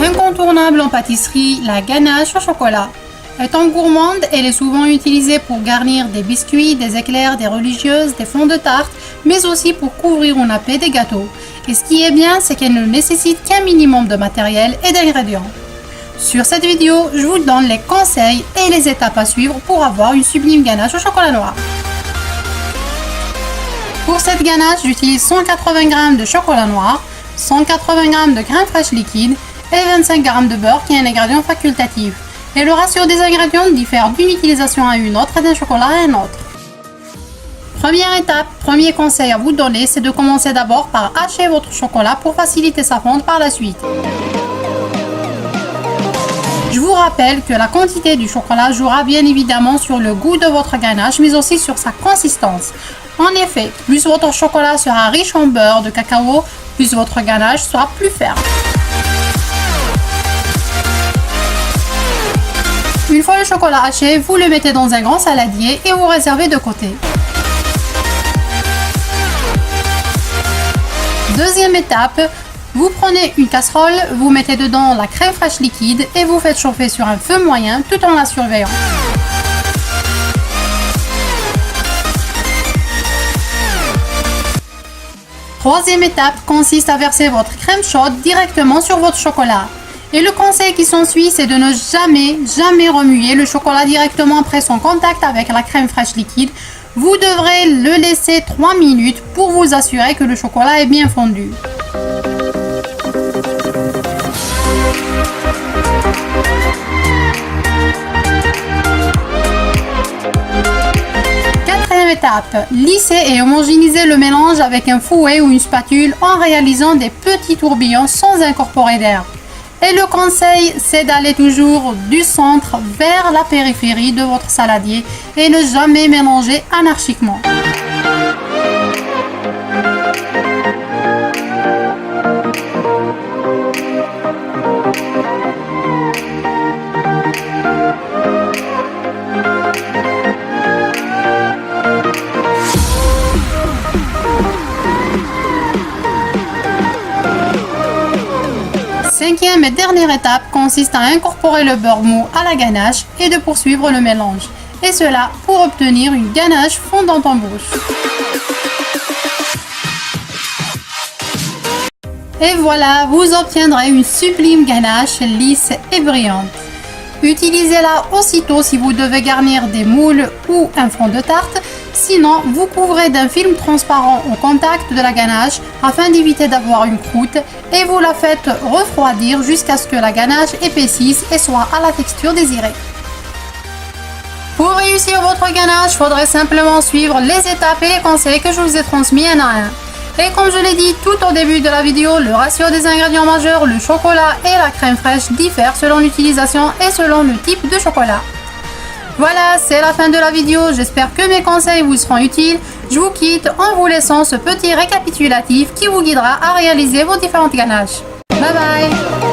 Incontournable en pâtisserie, la ganache au chocolat. Étant gourmande, elle est souvent utilisée pour garnir des biscuits, des éclairs, des religieuses, des fonds de tarte, mais aussi pour couvrir ou napper des gâteaux. Et ce qui est bien, c'est qu'elle ne nécessite qu'un minimum de matériel et d'ingrédients. Sur cette vidéo, je vous donne les conseils et les étapes à suivre pour avoir une sublime ganache au chocolat noir. Pour cette ganache, j'utilise 180 g de chocolat noir, 180 g de crème fraîche liquide et 25 g de beurre qui est un ingrédient facultatif. Et le ratio des ingrédients diffère d'une utilisation à une autre et d'un chocolat à un autre. Première étape, premier conseil à vous donner, c'est de commencer d'abord par hacher votre chocolat pour faciliter sa fonte par la suite. Je vous rappelle que la quantité du chocolat jouera bien évidemment sur le goût de votre ganache, mais aussi sur sa consistance. En effet, plus votre chocolat sera riche en beurre de cacao, plus votre ganache sera plus ferme. Une fois le chocolat haché, vous le mettez dans un grand saladier et vous réservez de côté. Deuxième étape, vous prenez une casserole, vous mettez dedans la crème fraîche liquide et vous faites chauffer sur un feu moyen tout en la surveillant. Troisième étape consiste à verser votre crème chaude directement sur votre chocolat. Et le conseil qui s'ensuit, c'est de ne jamais remuer le chocolat directement après son contact avec la crème fraîche liquide. Vous devrez le laisser 3 minutes pour vous assurer que le chocolat est bien fondu. Quatrième étape, lisser et homogénéiser le mélange avec un fouet ou une spatule en réalisant des petits tourbillons sans incorporer d'air. Et le conseil, c'est d'aller toujours du centre vers la périphérie de votre saladier et ne jamais mélanger anarchiquement. Cinquième et dernière étape consiste à incorporer le beurre mou à la ganache et de poursuivre le mélange. Et cela pour obtenir une ganache fondante en bouche. Et voilà, vous obtiendrez une sublime ganache lisse et brillante. Utilisez-la aussitôt si vous devez garnir des moules ou un fond de tarte. Sinon, vous couvrez d'un film transparent au contact de la ganache afin d'éviter d'avoir une croûte et vous la faites refroidir jusqu'à ce que la ganache épaississe et soit à la texture désirée. Pour réussir votre ganache, il faudrait simplement suivre les étapes et les conseils que je vous ai transmis un à un. Et comme je l'ai dit tout au début de la vidéo, le ratio des ingrédients majeurs, le chocolat et la crème fraîche diffèrent selon l'utilisation et selon le type de chocolat. Voilà, c'est la fin de la vidéo, j'espère que mes conseils vous seront utiles. Je vous quitte en vous laissant ce petit récapitulatif qui vous guidera à réaliser vos différentes ganaches. Bye bye!